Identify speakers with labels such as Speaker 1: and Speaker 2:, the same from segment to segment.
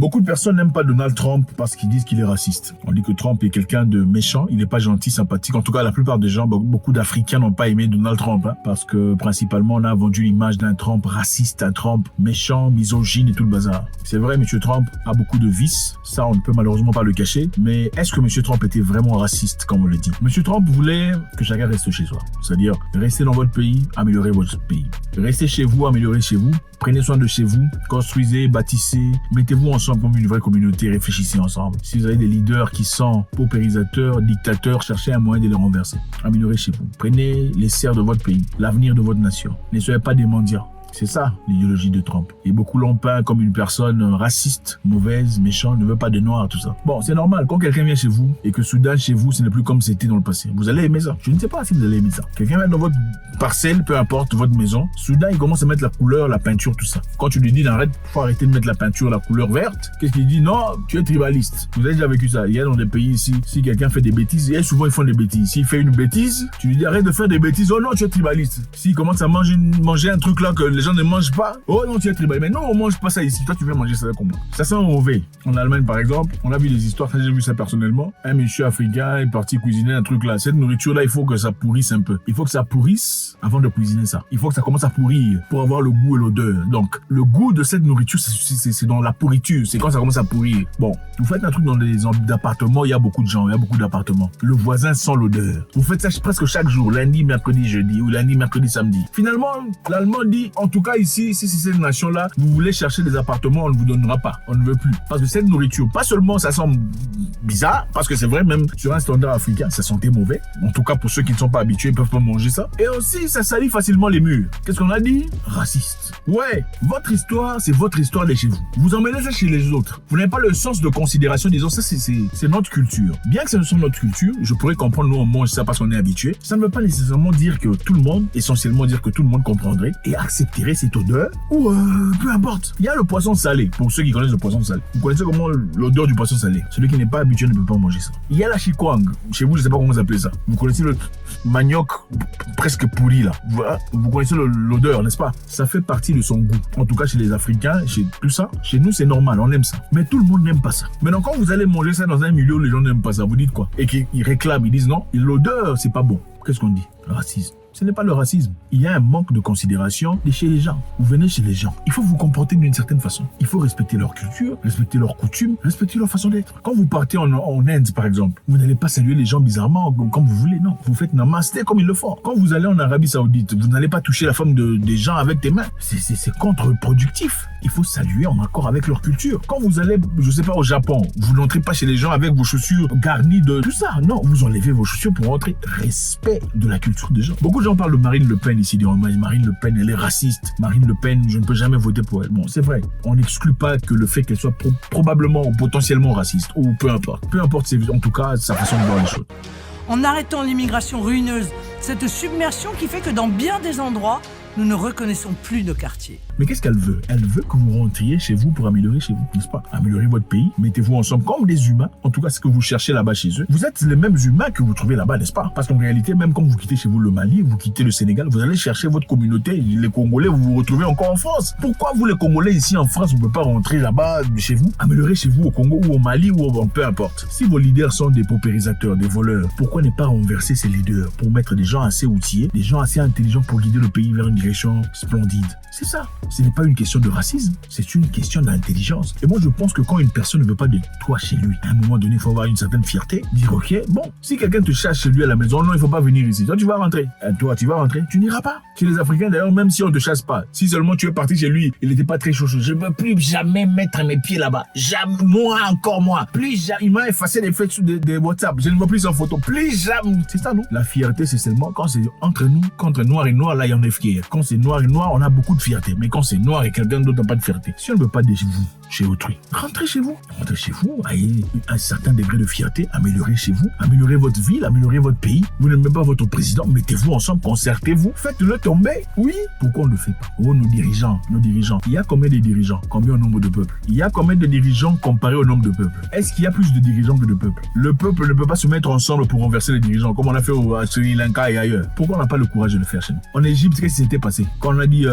Speaker 1: Beaucoup de personnes n'aiment pas Donald Trump parce qu'ils disent qu'il est raciste. On dit que Trump est quelqu'un de méchant, il n'est pas gentil, sympathique. En tout cas, la plupart des gens, beaucoup d'Africains n'ont pas aimé Donald Trump, parce que principalement, on a vendu l'image d'un Trump raciste, un Trump méchant, misogyne et tout le bazar. C'est vrai, M. Trump a beaucoup de vices, ça on ne peut malheureusement pas le cacher, mais est-ce que M. Trump était vraiment raciste, comme on le dit? M. Trump voulait que chacun reste chez soi, c'est-à-dire restez dans votre pays, améliorez votre pays. Restez chez vous, améliorez chez vous, prenez soin de chez vous, construisez, bâtissez, mettez-vous ensemble comme une vraie communauté, réfléchissez ensemble. Si vous avez des leaders qui sont paupérisateurs, dictateurs, cherchez un moyen de les renverser. Améliorez chez vous. Prenez les serfs de votre pays, l'avenir de votre nation. Ne soyez pas des mendiants. C'est ça, l'idéologie de Trump. Et beaucoup l'ont peint comme une personne raciste, mauvaise, méchante, ne veut pas de noirs, tout ça. Bon, c'est normal. Quand quelqu'un vient chez vous et que soudain, chez vous, ce n'est plus comme c'était dans le passé, vous allez aimer ça. Je ne sais pas si vous allez aimer ça. Quelqu'un vient dans votre parcelle, peu importe votre maison, soudain, il commence à mettre la couleur, la peinture, tout ça. Quand tu lui dis, faut arrêter de mettre la peinture, la couleur verte, qu'est-ce qu'il dit? Non, tu es tribaliste. Vous avez déjà vécu ça. Il y a dans des pays ici, si quelqu'un fait des bêtises, et souvent ils font des bêtises. S'il fait une bêtise, tu lui dis arrête de faire des bêtises. Oh non, tu es tribaliste. S'il commence à manger un truc là que les gens ne mangent pas, oh non, tu es tribaliste. Mais non, on mange pas ça ici. Toi, tu veux manger ça comme moi. Ça sent mauvais. En Allemagne, par exemple, on a vu des histoires, j'ai vu ça personnellement. Un monsieur africain est parti cuisiner un truc là. Cette nourriture là, il faut que ça pourrisse un peu. Il faut que ça pourrisse avant de cuisiner ça. Il faut que ça commence à pourrir pour avoir le goût et l'odeur. Donc, le goût de cette nourriture, c'est dans la pourriture. C'est quand ça commence à pourrir. Bon, vous faites un truc dans des appartements, il y a beaucoup de gens, il y a beaucoup d'appartements. Le voisin sent l'odeur. Vous faites ça presque chaque jour, lundi, mercredi, jeudi, ou lundi, mercredi, samedi. Finalement, l'Allemand dit, en tout cas ici, si c'est cette nation-là, vous voulez chercher des appartements, on ne vous donnera pas. On ne veut plus. Parce que cette nourriture, pas seulement ça sent bizarre, parce que c'est vrai, même sur un standard africain, ça sentait mauvais. En tout cas, pour ceux qui ne sont pas habitués, ils peuvent pas manger ça. Et aussi, ça salit facilement les murs. Qu'est-ce qu'on a dit? Raciste. Ouais, votre histoire, c'est votre histoire de chez vous. Vous emmenez ça chez les autres. Vous n'avez pas le sens de considération des autres. Ça, c'est notre culture. Bien que ce soit notre culture, je pourrais comprendre, nous, on mange ça parce qu'on est habitué. Ça ne veut pas nécessairement dire que tout le monde, essentiellement dire que tout le monde comprendrait et accepterait cette odeur, ou peu importe. Il y a le poisson salé, pour ceux qui connaissent le poisson salé. Vous connaissez comment l'odeur du poisson salé? Celui qui n'est pas habitué ne peut pas manger ça. Il y a la chikwang. Chez vous, je ne sais pas comment vous appelez ça. Vous connaissez le manioc presque pourri, là. Vous connaissez l'odeur, n'est-ce pas? Ça fait partie de son goût. En tout cas, chez les Africains, chez tout ça, chez nous, c'est normal, on aime ça. Mais tout le monde n'aime pas ça. Maintenant, quand vous allez manger ça dans un milieu où les gens n'aiment pas ça, vous dites quoi? Et qu'ils réclament, ils disent non, l'odeur, c'est pas bon. Qu'est-ce qu'on dit? Racisme. Ce n'est pas le racisme. Il y a un manque de considération de chez les gens. Vous venez chez les gens. Il faut vous comporter d'une certaine façon. Il faut respecter leur culture, respecter leurs coutumes, respecter leur façon d'être. Quand vous partez en Inde, par exemple, vous n'allez pas saluer les gens bizarrement comme vous voulez, non. Vous faites namasté comme ils le font. Quand vous allez en Arabie Saoudite, vous n'allez pas toucher la femme des gens avec tes mains. C'est contre-productif. Il faut saluer en accord avec leur culture. Quand vous allez, je sais pas, au Japon, vous n'entrez pas chez les gens avec vos chaussures garnies de tout ça. Non, vous enlevez vos chaussures pour rentrer. Respect de la culture des gens. Beaucoup de gens parlent de Marine Le Pen ici. Marine Le Pen, elle est raciste. Marine Le Pen, je ne peux jamais voter pour elle. Bon, c'est vrai. On n'exclut pas que le fait qu'elle soit probablement ou potentiellement raciste, ou peu importe. Peu importe, en tout cas, sa façon de voir les choses.
Speaker 2: En arrêtant l'immigration ruineuse, cette submersion qui fait que dans bien des endroits, nous ne reconnaissons plus nos quartiers.
Speaker 1: Mais qu'est-ce qu'elle veut? Elle veut que vous rentriez chez vous pour améliorer chez vous, n'est-ce pas? Améliorer votre pays, mettez-vous ensemble comme des humains. En tout cas, ce que vous cherchez là-bas chez eux. Vous êtes les mêmes humains que vous trouvez là-bas, n'est-ce pas? Parce qu'en réalité, même quand vous quittez chez vous le Mali, vous quittez le Sénégal, vous allez chercher votre communauté. Les Congolais, vous vous retrouvez encore en France. Pourquoi vous, les Congolais, ici en France, vous ne pouvez pas rentrer là-bas chez vous? Améliorer chez vous au Congo ou au Mali ou peu importe. Si vos leaders sont des paupérisateurs, des voleurs, pourquoi ne pas renverser ces leaders pour mettre des gens assez outillés, des gens assez intelligents pour guider le pays vers une direction splendide? C'est ça. Ce n'est pas une question de racisme, c'est une question d'intelligence. Et moi, je pense que quand une personne ne veut pas de toi chez lui, à un moment donné, il faut avoir une certaine fierté. Dire, ok, bon, si quelqu'un te cherche chez lui à la maison, non, il ne faut pas venir ici. Toi, tu vas rentrer. Toi, tu vas rentrer. Tu n'iras pas. Chez les Africains, d'ailleurs, même si on ne te chasse pas, si seulement tu es parti chez lui, il n'était pas très chaud. Je ne veux plus jamais mettre mes pieds là-bas. Jamais. Moi, encore moi. Plus jamais. Il m'a effacé les faits des WhatsApp. Je ne vois plus en photo. Plus jamais. C'est ça, non? La fierté, c'est seulement quand c'est entre nous, contre noir et noir, là, il y en a fier. Quand c'est noir et noir, on a beaucoup de fierté. Mais quand c'est noir et quelqu'un d'autre n'a pas de fierté, si on ne veut pas de vous, chez autrui, rentrez chez vous. Rentrez chez vous, ayez un certain degré de fierté, améliorez chez vous, améliorez votre ville, améliorez votre pays. Vous n'aimez pas votre président, mettez-vous ensemble, concertez-vous, faites-le tomber. Oui, pourquoi on ne le fait pas? Oh, nos dirigeants. Il y a combien de dirigeants? Combien au nombre de peuples? Il y a combien de dirigeants comparé au nombre de peuples? Est-ce qu'il y a plus de dirigeants que de peuples? Le peuple ne peut pas se mettre ensemble pour renverser les dirigeants, comme on a fait à Sri Lanka et ailleurs. Pourquoi on n'a pas le courage de le faire chez nous? En Égypte, qu'est-ce qui s'était passé? Quand on a dit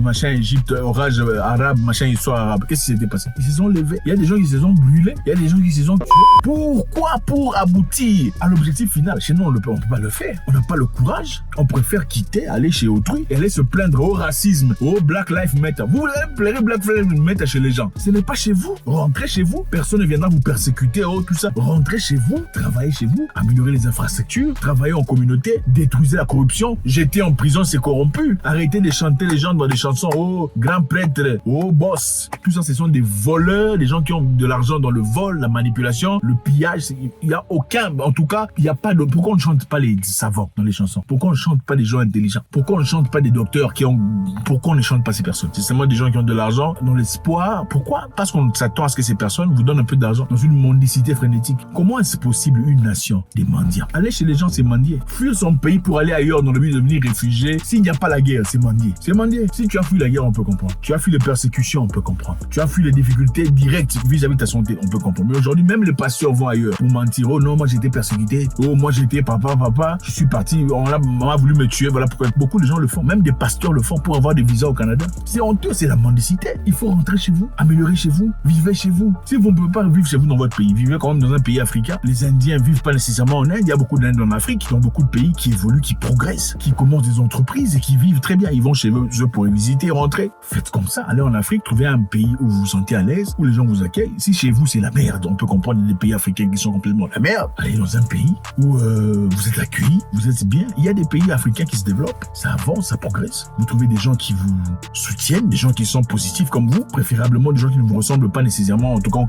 Speaker 1: machin Égypte, orage arabe, machin, histoire arabe. Qu'est-ce qui s'était passé? Ils se sont levés. Il y a des gens qui se sont brûlés. Il y a des gens qui se sont tués. Pourquoi? Pour aboutir à l'objectif final. Chez nous, on ne peut pas le faire. On n'a pas le courage. On préfère quitter, aller chez autrui et aller se plaindre au racisme, au Black Lives Matter. Vous plairer Black Lives Matter chez les gens. Ce n'est pas chez vous. Rentrez chez vous. Personne ne viendra vous persécuter. Tout ça. Rentrez chez vous. Travaillez chez vous. Améliorez les infrastructures. Travaillez en communauté. Détruisez la corruption. Jetez en prison ces corrompus. Arrêtez de chanter les gens dans des chansons. Oh, grand prêtre. Oh, boss. Tout ça, ce sont des voleurs, des gens qui ont de l'argent dans le vol, la manipulation, le pillage. Il n'y a aucun, en tout cas, il n'y a pas de... Pourquoi on ne chante pas les savants dans les chansons? Pourquoi on ne chante pas des gens intelligents? Pourquoi on ne chante pas des docteurs qui ont... Pourquoi on ne chante pas ces personnes? C'est seulement des gens qui ont de l'argent dans l'espoir. Pourquoi? Parce qu'on s'attend à ce que ces personnes vous donnent un peu d'argent dans une mendicité frénétique. Comment est-ce possible une nation des mendiants? Aller chez les gens, c'est mendier. Fuir son pays pour aller ailleurs dans le but de devenir réfugié. S'il n'y a pas la guerre, c'est mendier. C'est mendier. Si tu as fui la guerre, on peut comprendre. Tu as fui les persécutions, on peut comprendre. Tu as fui les difficultés directes vis-à-vis de ta santé, on peut comprendre. Mais aujourd'hui, même les pasteurs vont ailleurs pour mentir. Oh non, moi j'étais persécuté. Oh, moi j'étais papa, je suis parti, on a voulu me tuer. Voilà pourquoi beaucoup de gens le font. Même des pasteurs le font pour avoir des visas au Canada. C'est honteux, c'est la mendicité. Il faut rentrer chez vous, améliorer chez vous, vivez chez vous. Si vous ne pouvez pas vivre chez vous dans votre pays, vivez quand même dans un pays africain. Les Indiens vivent pas nécessairement en Inde. Il y a beaucoup d'Indes en Afrique, dans beaucoup de pays qui évoluent, qui progressent, qui commencent des entreprises et qui vivent très bien. Ils vont chez eux pour les visiter, rentrer. Faites comme ça. Allez en Afrique, trouvez un pays où vous vous sentez à l'aise, où les gens vous accueillent. Si chez vous c'est la merde, on peut comprendre des pays africains qui sont complètement la merde. Allez dans un pays où vous êtes accueillis, vous êtes bien. Il y a des pays africains qui se développent, ça avance, ça progresse. Vous trouvez des gens qui vous soutiennent, des gens qui sont positifs comme vous, préférablement des gens qui ne vous ressemblent pas nécessairement, en tout cas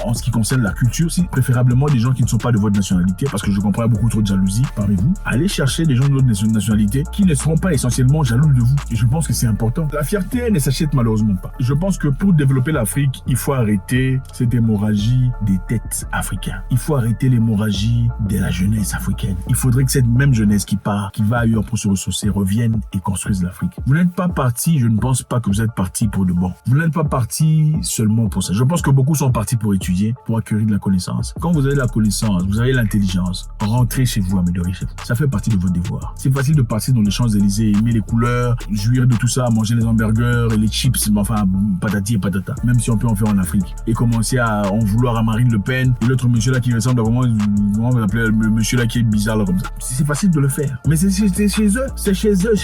Speaker 1: en ce qui concerne la culture, si préférablement des gens qui ne sont pas de votre nationalité, parce que je comprends beaucoup trop de jalousie parmi vous. Allez chercher des gens de votre nationalité qui ne seront pas essentiellement jaloux de vous. Et je pense que c'est important. La fierté ne s'achète malheureusement pas. Je pense que pour développer l'Afrique, il faut arrêter cette hémorragie des têtes africaines. Il faut arrêter l'hémorragie de la jeunesse africaine. Il faudrait que cette même jeunesse qui va ailleurs pour se ressourcer revienne et construise l'Afrique. Vous n'êtes pas parti, je ne pense pas que vous êtes parti pour de bon. Vous n'êtes pas parti seulement pour ça. Je pense que beaucoup sont partis pour étudier, pour acquérir de la connaissance. Quand vous avez la connaissance, vous avez l'intelligence, rentrez chez vous, améliorez chez vous. Ça fait partie de votre devoir. C'est facile de partir dans les Champs-Élysées, aimer les couleurs, jouir de tout ça, manger les hamburgers et les chips, enfin patati et patata. Même si on peut en faire en Afrique. Et commencer à en vouloir à Marine Le Pen et l'autre monsieur là qui ressemble à comment on va appeler le monsieur là qui est bizarre là comme ça. C'est facile de le faire. Mais c'est chez eux. C'est chez eux.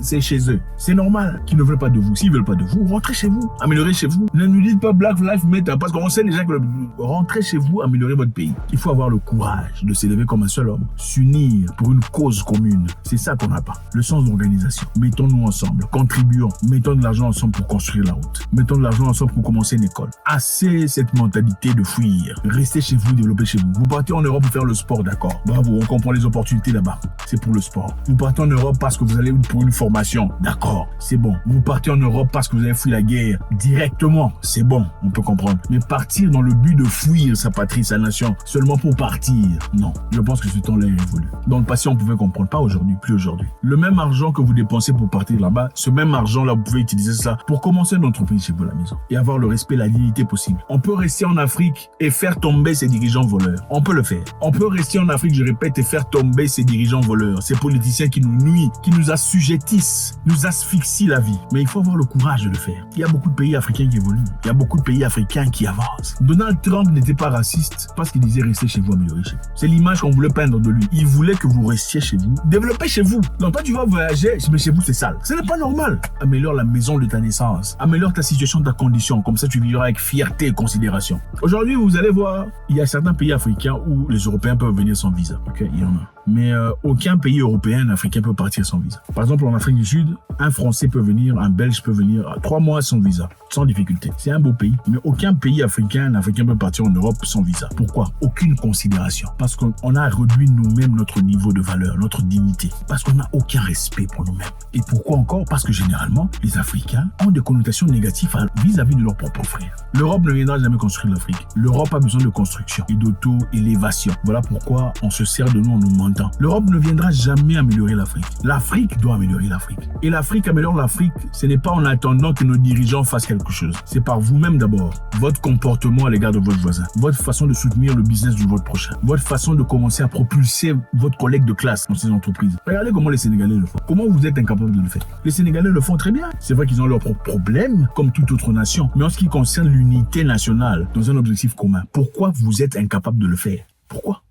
Speaker 1: C'est chez eux. C'est normal qu'ils ne veulent pas de vous. S'ils veulent pas de vous, rentrez chez vous. Améliorez chez vous. Ne nous dites pas Black Lives Matter parce qu'on sait les gens que rentrez chez vous, améliorez votre pays. Il faut avoir le courage de s'élever comme un seul homme. S'unir pour une cause commune. C'est ça qu'on n'a pas. Le sens d'organisation. Mettons-nous ensemble. Contribuons. Mettons de l'argent ensemble pour construire la route. Mettons de l'argent ensemble pour commencer une école. Assez cette mentalité de fuir. Restez chez vous, développez chez vous. Vous partez en Europe pour faire le sport, d'accord. Bravo, on comprend les opportunités là-bas. C'est pour le sport. Vous partez en Europe parce que vous allez pour une formation, d'accord. C'est bon. Vous partez en Europe parce que vous avez fui la guerre directement. C'est bon, on peut comprendre. Mais partir dans le but de fuir sa patrie, sa nation, seulement pour partir, non. Je pense que ce temps-là est révolu. Dans le passé, on pouvait comprendre. Pas aujourd'hui, plus aujourd'hui. Le même argent que vous dépensez pour partir là-bas, ce même argent-là, vous pouvez utiliser ça pour commencer une entreprise chez vous à la maison et avoir le respect, la dignité possible. On peut rester en Afrique et faire tomber ces dirigeants voleurs. On peut le faire. On peut rester en Afrique, je répète, et faire tomber ces dirigeants voleurs, ces politiciens qui nous nuisent, qui nous assujettissent, nous asphyxient la vie. Mais il faut avoir le courage de le faire. Il y a beaucoup de pays africains qui évoluent. Il y a beaucoup de pays africains qui avancent. Donald Trump n'était pas raciste parce qu'il disait restez chez vous, améliorez chez vous. C'est l'image qu'on voulait peindre de lui. Il voulait que vous restiez chez vous, développez chez vous. Donc toi tu vas voyager, mais chez vous c'est sale. Ce n'est pas normal. Améliore la maison de ta naissance. Améliore ta situation, ta condition. Comme ça tu vivras avec fierté et considération. Aujourd'hui vous allez voir, il y a certains pays africains où les Européens peuvent venir sans visa. Ok, il y en a. Mais aucun pays européen, africain peut partir sans visa. Par exemple, en Afrique du Sud, un Français peut venir, un Belge peut venir 3 mois sans visa, sans difficulté. C'est un beau pays. Mais aucun pays africain, un Africain peut partir en Europe sans visa. Pourquoi? Aucune considération. Parce qu'on a réduit nous-mêmes notre niveau de valeur, notre dignité. Parce qu'on n'a aucun respect pour nous-mêmes. Et pourquoi encore? Parce que généralement, les Africains ont des connotations négatives vis-à-vis de leurs propres frères. L'Europe ne viendra jamais construire l'Afrique. L'Europe a besoin de construction et d'auto-élévation. Voilà pourquoi on se sert de nous en nous mentant. L'Europe ne viendra jamais améliorer l'Afrique. L'Afrique doit améliorer l'Afrique. Et l'Afrique améliore l'Afrique, ce n'est pas en attendant que nos dirigeants fassent quelque quelque chose. C'est par vous-même d'abord. Votre comportement à l'égard de votre voisin. Votre façon de soutenir le business de votre prochain. Votre façon de commencer à propulser votre collègue de classe dans ces entreprises. Regardez comment les Sénégalais le font. Comment vous êtes incapable de le faire? Les Sénégalais le font très bien. C'est vrai qu'ils ont leurs propres problèmes, comme toute autre nation. Mais en ce qui concerne l'unité nationale, dans un objectif commun, pourquoi vous êtes incapable de le faire? Pourquoi?